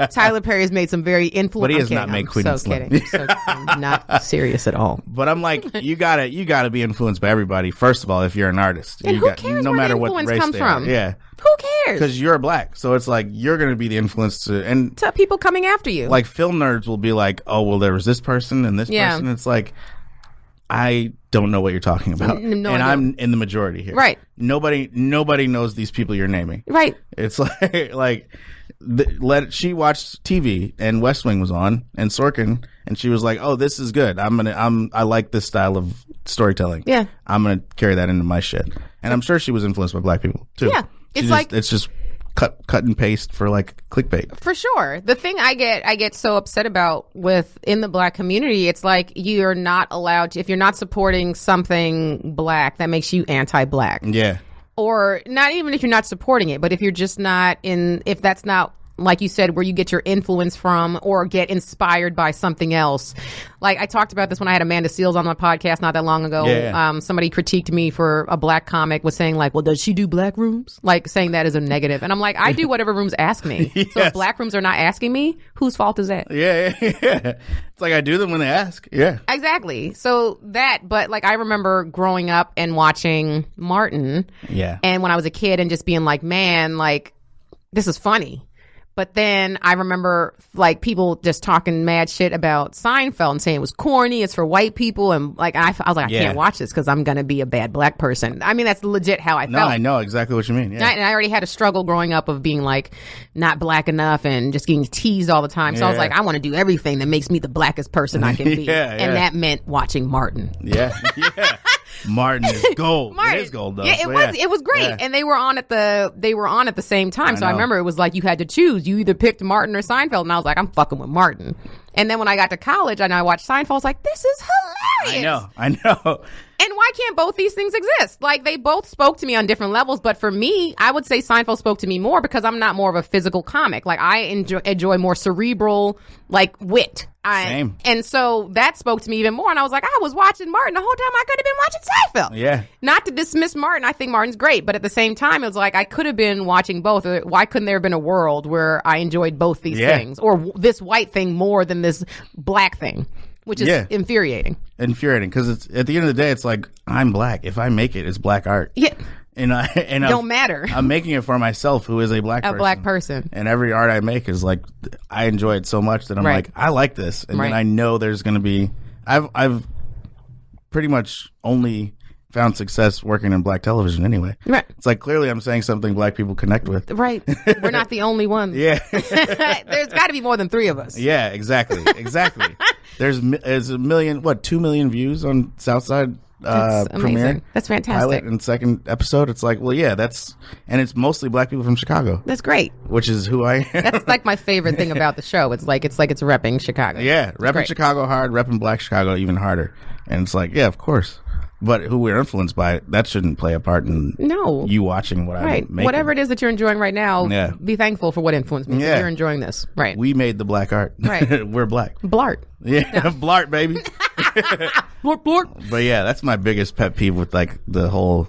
Tyler Perry has made some very influential. But he has not made Queen and Slim. Kidding. So I'm not serious at all. But I'm like, you gotta be influenced by everybody. First of all, if you're an artist, and who cares where the influence comes from? Yeah. Who cares? Because you're black, so it's like you're going to be the influence to people coming after you. Like film nerds will be like, oh well, there was this person and this person. It's like, I don't know what you're talking about. No and idea. I'm in the majority here. Right. Nobody knows these people you're naming. Right. It's she watched TV and West Wing was on and Sorkin, and she was like, "Oh, this is good. I like this style of storytelling. Yeah. I'm gonna carry that into my shit." And I'm sure she was influenced by black people too. Yeah. It's just cut and paste for like clickbait. For sure. The thing I get so upset about in the black community, it's like you're not allowed to, if you're not supporting something black, that makes you anti-black. Yeah. Or not even if you're not supporting it, but if you're just not if that's not, like you said, where you get your influence from or get inspired by something else. Like I talked about this when I had Amanda Seales on my podcast not that long ago. Yeah. Somebody critiqued me for a black comic was saying like, well, does she do black rooms? Like saying that as a negative. And I'm like, I do whatever rooms ask me. Yes. So if black rooms are not asking me, whose fault is that? Yeah. It's like I do them when they ask. Yeah. Exactly. So but like I remember growing up and watching Martin. Yeah. And when I was a kid and just being like, man, like this is funny. But then I remember like people just talking mad shit about Seinfeld and saying it was corny, it's for white people, and like I was like, I can't watch this because I'm gonna be a bad black person. I mean, that's legit how I felt. No, I know exactly what you mean. Yeah. And I already had a struggle growing up of being like not black enough and just getting teased all the time. So I was like, I want to do everything that makes me the blackest person I can be, and that meant watching Martin. Yeah. Martin is gold. Martin. It is gold though. Yeah, it was great. Yeah. And they were on at the same time. So I remember it was like you had to choose. You either picked Martin or Seinfeld, and I was like, I'm fucking with Martin. And then when I got to college and I watched Seinfeld, I was like, this is hilarious. I know. And why can't both these things exist? Like, they both spoke to me on different levels, but for me, I would say Seinfeld spoke to me more because I'm not more of a physical comic. Like, I enjoy more cerebral, like, wit. Same. And so that spoke to me even more. And I was like, I was watching Martin the whole time. I could have been watching Seinfeld. Yeah. Not to dismiss Martin. I think Martin's great. But at the same time, it was like, I could have been watching both. Why couldn't there have been a world where I enjoyed both these things? Or this white thing more than this black thing? Which is infuriating. Because it's at the end of the day, it's like, I'm black. If I make it, it's black art. Yeah. And don't matter. I'm making it for myself, who is a black person. A black person. And every art I make is like, I enjoy it so much that I'm like, I like this. And then I know there's going to be, I've pretty much only found success working in black television anyway. Right. It's like, clearly I'm saying something black people connect with. Right. We're not the only ones. Yeah. There's got to be more than 3 of us. Yeah, exactly. There's a million, 2 million views on Southside premiere. That's fantastic. Pilot and second episode. It's like, well, yeah, and it's mostly black people from Chicago. That's great. Which is who I am. That's like my favorite thing about the show. It's repping Chicago. Yeah, repping Chicago hard, repping black Chicago even harder. And it's like, yeah, of course. But who we're influenced by, that shouldn't play a part in you watching what I'm making. Whatever it is that you're enjoying right now, be thankful for what influenced me. Yeah. You're enjoying this. Right. We made the black art. Right. We're black. Blart. Yeah, no. Blart, baby. Blart. But yeah, that's my biggest pet peeve with like the whole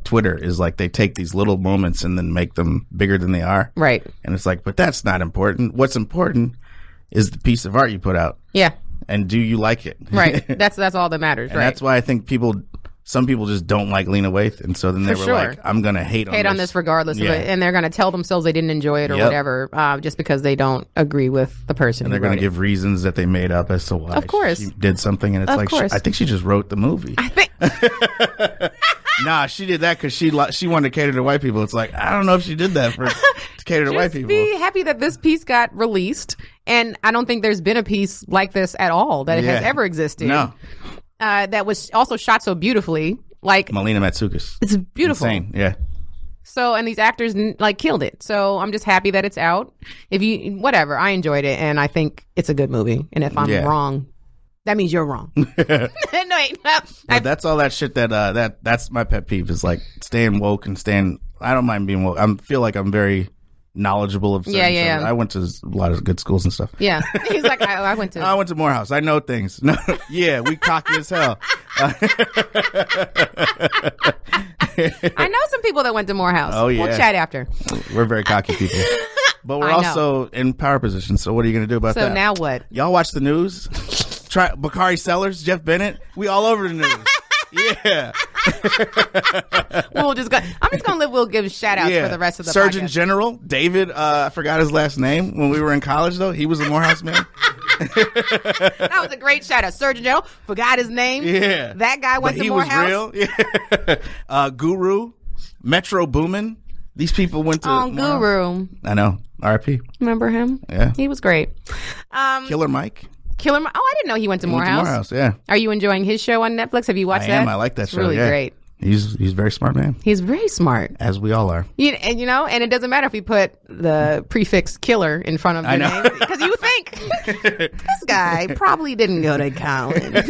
Twitter is like they take these little moments and then make them bigger than they are. Right. And it's like, but that's not important. What's important is the piece of art you put out. Yeah. And do you like it? Right. That's all that matters. And that's why I think some people just don't like Lena Waithe, and so then they were like, I'm going to hate on this regardless of it, and they're going to tell themselves they didn't enjoy it or whatever, just because they don't agree with the person. And they're going to give reasons that they made up as to why she did something, and it's I think she just wrote the movie. I think. Nah, she did that because she wanted to cater to white people. It's like, I don't know if she did that to cater to white people. Be happy that this piece got released, and I don't think there's been a piece like this at all that has ever existed. No. That was also shot so beautifully, like Melina Matsoukas. It's beautiful. Insane, yeah. So, and these actors like killed it. So I'm just happy that it's out. Whatever, I enjoyed it, and I think it's a good movie. And if I'm wrong, that means you're wrong. No, that's all that shit that's my pet peeve is like staying woke and staying. I don't mind being woke. I feel like I'm very knowledgeable of certain stuff. I went to a lot of good schools and stuff. Yeah. He's like, I went to Morehouse. I know things. No, yeah, we cocky as hell. I know some people that went to Morehouse. Oh, yeah. We'll chat after. We're very cocky people. But we're also in power positions, so what are you going to do about that? So now what? Y'all watch the news? Try Bakari Sellers, Jeff Bennett. We all over the news. Yeah. I'm just gonna we'll give shout outs for the rest of the Surgeon podcast. General David, I forgot his last name when we were in college though. He was a Morehouse man. That was a great shout out. Surgeon General, forgot his name. Yeah. That guy went to Morehouse. He was real. Yeah. Guru, Metro Boomin. These people went to Guru. I know. R.I.P. Remember him? Yeah. He was great. Killer Mike. Oh, I didn't know he went to Morehouse. Yeah. Are you enjoying his show on Netflix? Have you watched that? I like that show. It's really great. He's a very smart man. He's very smart. As we all are. And it doesn't matter if you put the prefix killer in front of your name. Because you think, this guy probably didn't go to college.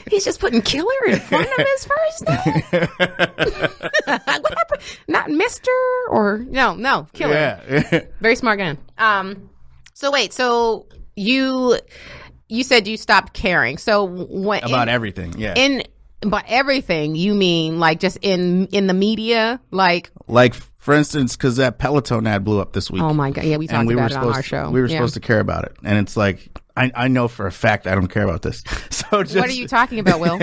He's just putting killer in front of his first name? What happened? Not Mr. or... No, killer. Yeah. Very smart guy. So you said you stopped caring. So about everything, yeah. But everything, you mean like just in the media, like for instance, because that Peloton ad blew up this week. Oh my god, yeah, we talked about it on our show. We were supposed to care about it, and it's like I know for a fact I don't care about this. So just, what are you talking about, Will?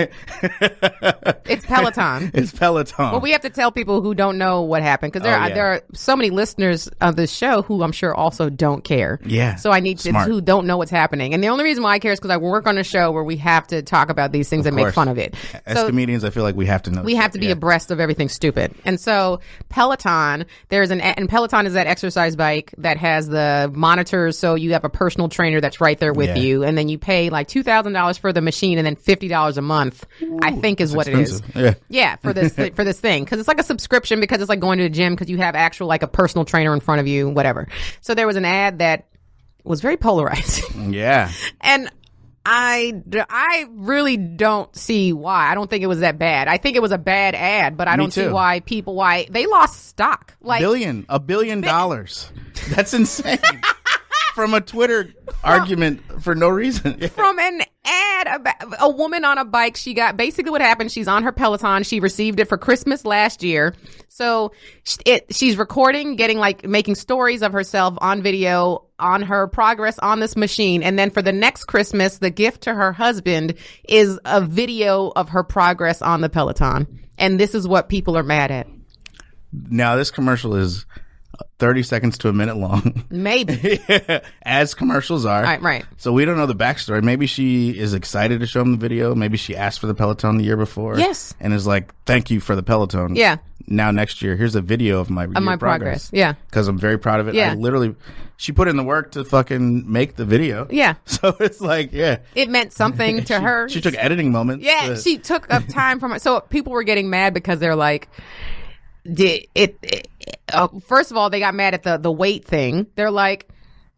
It's Peloton. It's Peloton. Well, we have to tell people who don't know what happened because there are so many listeners of this show who I'm sure also don't care. Yeah. So I need to who don't know what's happening, and the only reason why I care is because I work on a show where we have to talk about these things and make fun of it. As comedians, I feel like we have to know. We have to be abreast of everything stupid, and so Peloton. And Peloton is that exercise bike that has the monitors, so you have a personal trainer that's right there with you, and then you pay like $2,000 for the machine, and then $50 a month. I think is what expensive. it is. Yeah, for this thing, because it's like a subscription, because it's like going to the gym because you have actual like a personal trainer in front of you, whatever. So there was an ad that was very polarizing. Yeah, and I really don't see why. I don't think it was that bad. I think it was a bad ad, but I don't see why they lost stock. Like $1 billion. That's insane. From a Twitter argument for no reason. From an ad about a woman on a bike. She got basically what happened. She's on her Peloton. She received it for Christmas last year. So she's recording, making stories of herself on video on her progress on this machine. And then for the next Christmas, the gift to her husband is a video of her progress on the Peloton. And this is what people are mad at. Now, this commercial is 30 seconds to a minute long. Maybe. As commercials are. Right. So we don't know the backstory. Maybe she is excited to show him the video. Maybe she asked for the Peloton the year before. Yes. And is like, thank you for the Peloton. Yeah. Now next year, here's a video of my progress. Yeah. Because I'm very proud of it. Yeah. She put in the work to fucking make the video. Yeah. So it's like, yeah. It meant something to her. She took editing moments. Yeah. She took up time from it. So people were getting mad because they're like, first of all, they got mad at the weight thing. They're like,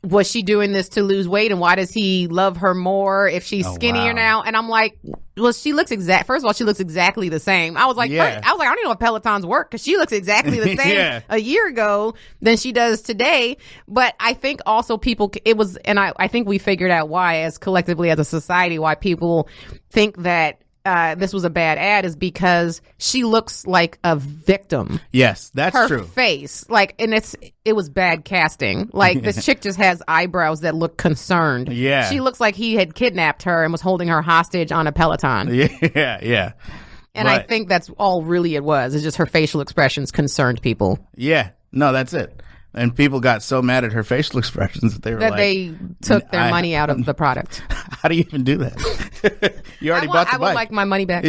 was she doing this to lose weight, and why does he love her more if she's skinnier now? And I'm like, well, she looks first of all, she looks exactly the same. I was like, I don't even know if Pelotons work, because she looks exactly the same a year ago than she does today. But I think also I think we figured out why, as collectively as a society, why people think that this was a bad ad is because she looks like a victim. Yes, that's true. Her face, and it was bad casting. Like, this chick just has eyebrows that look concerned. Yeah. She looks like he had kidnapped her and was holding her hostage on a Peloton. Yeah. And I think that's all really it was. It's just her facial expressions concerned people. Yeah. No, that's it. And people got so mad at her facial expressions that they were they took their money out of the product. How do you even do that? You already bought the bike. I would like my money back.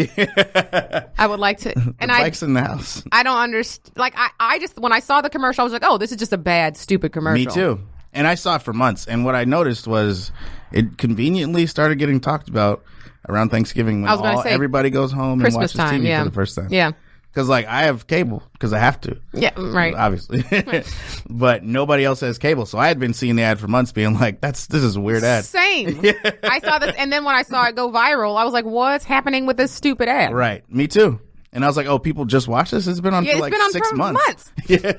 I would like to. And the bike's in the house. I don't understand. Like, I just, when I saw the commercial, I was like, oh, this is just a bad, stupid commercial. Me too. And I saw it for months. And what I noticed was it conveniently started getting talked about around Thanksgiving when everybody goes home Christmas and watches TV for the first time. Yeah. Because, I have cable because I have to. Yeah, right. Obviously. But nobody else has cable. So I had been seeing the ad for months being like, this is a weird ad. Same. I saw this. And then when I saw it go viral, I was like, what's happening with this stupid ad? Right. Me too. And I was like, oh, people just watch this? It's been on for 6 months. Yeah.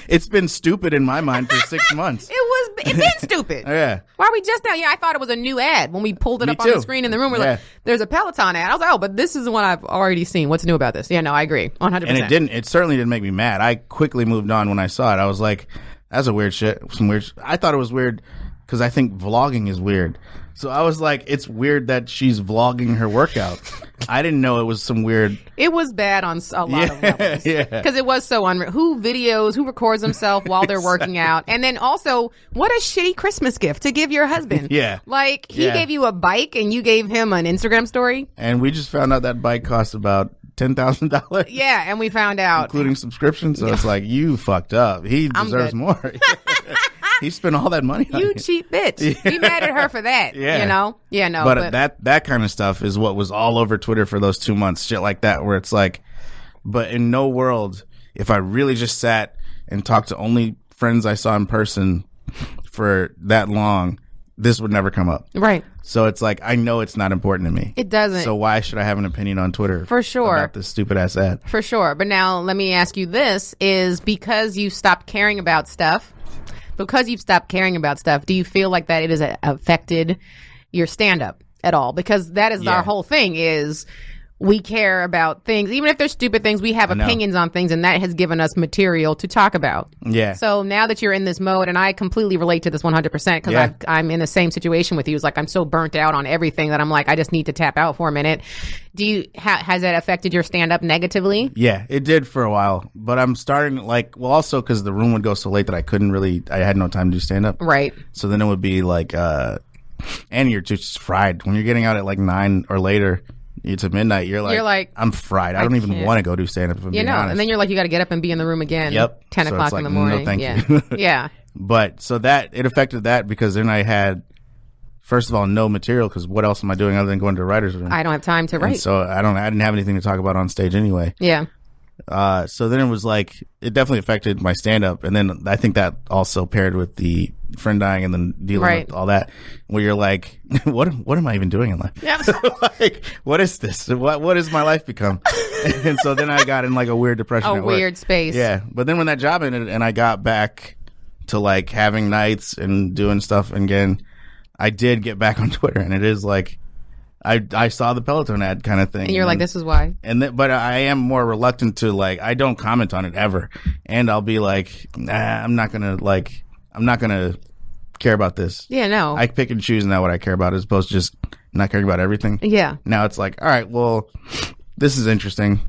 It's been stupid in my mind for 6 months. It's been stupid. Yeah. Why are we just now? Yeah, I thought it was a new ad. When we pulled it up on the screen in the room, we're like, there's a Peloton ad. I was like, oh, but this is the one I've already seen. What's new about this? Yeah, no, I agree. 100%. And it certainly didn't make me mad. I quickly moved on when I saw it. I was like, that's a weird shit. I thought it was weird because I think vlogging is weird. So I was like, it's weird that she's vlogging her workout. I didn't know it was some weird. It was bad on a lot of levels. Yeah. Because it was so unreal. Who records themselves while they're working out? And then also, what a shitty Christmas gift to give your husband. Yeah. Like, he gave you a bike and you gave him an Instagram story. And we just found out that bike cost about $10,000. Yeah, and we found out. Including subscription. So it's like, you fucked up. He deserves more. He spent all that money on you it. cheap bitch. Be mad at her for that. Yeah. You know? Yeah, no. But that kind of stuff is what was all over Twitter for those 2 months. Shit like that, where it's like, but in no world, if I really just sat and talked to only friends I saw in person for that long, this would never come up. Right. So it's like, I know it's not important to me. It doesn't. So why should I have an opinion on Twitter? For sure. About this stupid ass ad? For sure. But now let me ask you this, is because you stopped caring about stuff, do you feel like that it has affected your stand-up at all? Because that is our whole thing, is we care about things. Even if they're stupid things, we have opinions on things, and that has given us material to talk about. Yeah. So now that you're in this mode, and I completely relate to this 100%, because I'm in the same situation with you. It's like, I'm so burnt out on everything that I'm like, I just need to tap out for a minute. Has that affected your stand-up negatively? Yeah, it did for a while. But I'm starting, also because the room would go so late that I had no time to do stand-up. Right. So then it would be like, and you're just fried. When you're getting out at like 9 or later, it's at midnight, you're like, I'm fried. I don't even want to go do stand-up, if I'm being honest. And then you're like, you got to get up and be in the room again. Yep. 10 So o'clock it's like, in the morning. No, thank you. Yeah. But so it affected that, because then I had, first of all, no material, because what else am I doing other than going to a writer's room? I don't have time to write. And so I didn't have anything to talk about on stage anyway. Yeah. So then it was like, it definitely affected my stand-up. And then I think that also paired with the friend dying and then dealing with all that, where you're like, what am I even doing in life? Yeah. Like, what is this? What has my life become? And so then I got in like a weird depression. A weird space. Yeah. But then when that job ended and I got back to like having nights and doing stuff again, I did get back on Twitter, and it is like, I saw the Peloton ad kind of thing. And you're like, this is why. But I am more reluctant to, like, I don't comment on it ever. And I'll be like, I'm not going to care about this. Yeah, no. I pick and choose now what I care about, as opposed to just not caring about everything. Yeah. Now it's like, all right, well, this is interesting.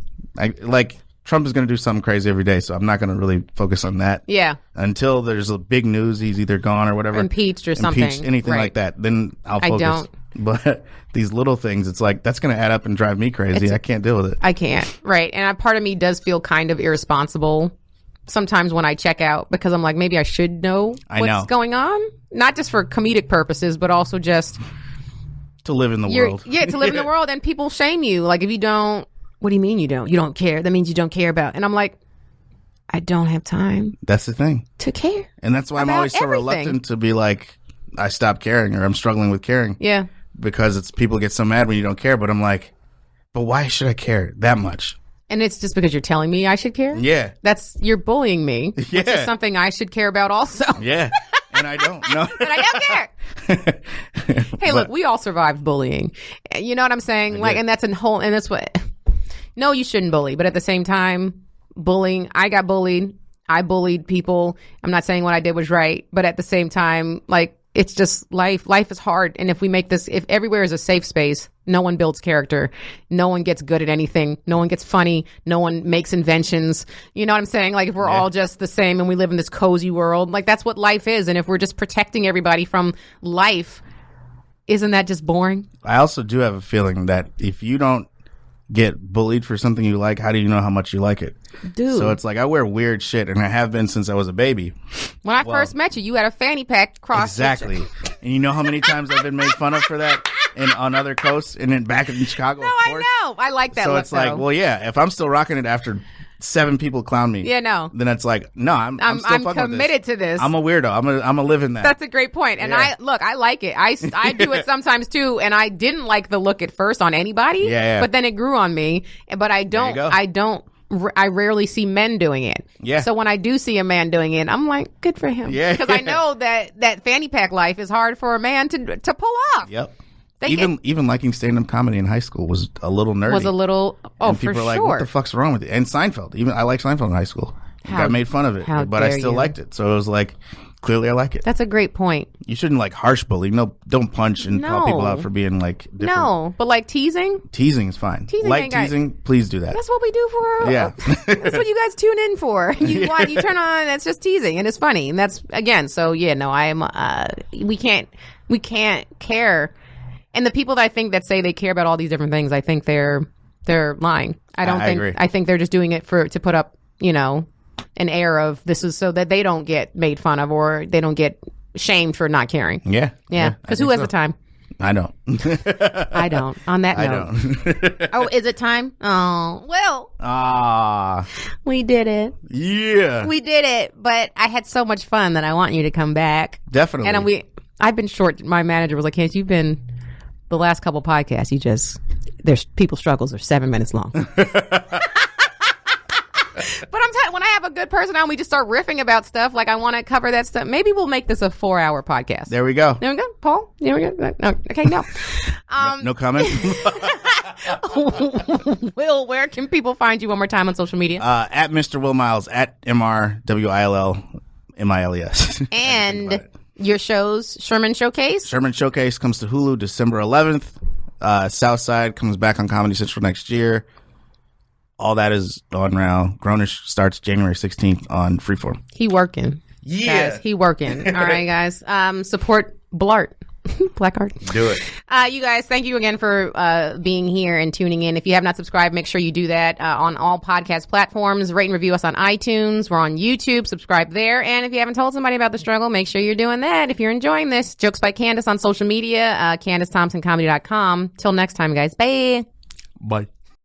Trump is going to do something crazy every day, so I'm not going to really focus on that. Yeah. Until there's a big news, he's either gone or whatever. Impeached or something. Anything like that. Then I'll focus. I don't. But these little things, it's like, that's going to add up and drive me crazy. I can't deal with it. I can't. Right. And part of me does feel kind of irresponsible sometimes when I check out, because I'm like, maybe I should know what's going on. Not just for comedic purposes, but also just to live in the world. Yeah, to live in the world. And people shame you. Like, if you don't, what do you mean you don't? You don't care. That means you don't care about. And I'm like, I don't have time. That's the thing. To care. And that's why I'm always so reluctant to be like, I stopped caring, or I'm struggling with caring. Yeah. Because it's, people get so mad when you don't care, but I'm like, but why should I care that much? And it's just because you're telling me I should care? Yeah. You're bullying me. Yeah. Which is something I should care about also. Yeah. And I don't. No. And I don't care. Hey, look, we all survived bullying. You know what I'm saying? And that's and that's what, no, you shouldn't bully. But at the same time, bullying, I got bullied. I bullied people. I'm not saying what I did was right. But at the same time, like, it's just life. Life is hard. And if everywhere is a safe space, no one builds character. No one gets good at anything. No one gets funny. No one makes inventions. You know what I'm saying? Like, if we're all just the same and we live in this cozy world, like, that's what life is. And if we're just protecting everybody from life, isn't that just boring? I also do have a feeling that if you don't get bullied for something you like, how do you know how much you like it? Dude. So it's like, I wear weird shit, and I have been since I was a baby. When I first met you, you had a fanny pack cross. Exactly. And you know how many times I've been made fun of for that on other coasts and then back in Chicago? No, I know. I like that so look, it's like, well, yeah, if I'm still rocking it after 7 people clown me, then it's like, no, I'm still fucking committed to this. I'm a weirdo. I'm gonna live in that. That's a great point. And I like it. I do it sometimes too. And I didn't like the look at first on anybody. Yeah. But then it grew on me. But I rarely see men doing it. Yeah. So when I do see a man doing it, I'm like, good for him. Yeah. Because I know that fanny pack life is hard for a man to pull off. Yep. Even liking stand-up comedy in high school was a little nerdy. And people for are like, sure. what the fuck's wrong with it? And Seinfeld. Even I liked Seinfeld in high school. I got made fun of it, but I still liked it. So it was like, clearly I like it. That's a great point. You shouldn't like harsh bully. No, don't punch and call people out for being like different. No, but like teasing. Teasing is fine. Teasing, please do that. That's what we do for. That's what you guys tune in for. You turn on. That's just teasing, and it's funny. And that's again. So yeah, no, I am. We can't care. And the people that I think that say they care about all these different things, I think they're lying. I agree. I think they're just doing it to put up, an air of this is so that they don't get made fun of or they don't get shamed for not caring. Yeah. Because who has the time? I don't. I don't. On that note. I don't. Oh, is it time? Oh, well. We did it. Yeah. We did it. But I had so much fun that I want you to come back. Definitely. And I've been short. My manager was like, Candice, you've been the last couple podcasts. There's people's struggles are 7 minutes long. But I'm telling you, when I have a good person on, we just start riffing about stuff. Like I want to cover that stuff. Maybe we'll make this a 4-hour podcast. There we go. Paul? There we go. No. Okay, no. No comment. Will, where can people find you one more time on social media? At Mr. Will Miles, at MRWILLMILES. And your shows, Sherman Showcase? Sherman Showcase comes to Hulu December 11th. Southside comes back on Comedy Central next year. All that is on now. Grownish starts January 16th on Freeform. He working. Yeah. Guys, he working. All right, guys. Support Blart. Black art. Do it. You guys, thank you again for being here and tuning in. If you have not subscribed, make sure you do that on all podcast platforms. Rate and review us on iTunes. We're on YouTube. Subscribe there. And if you haven't told somebody about the struggle, make sure you're doing that. If you're enjoying this, Jokes by Candice on social media, CandiceThompsonComedy.com. Till next time, guys. Bye. Bye.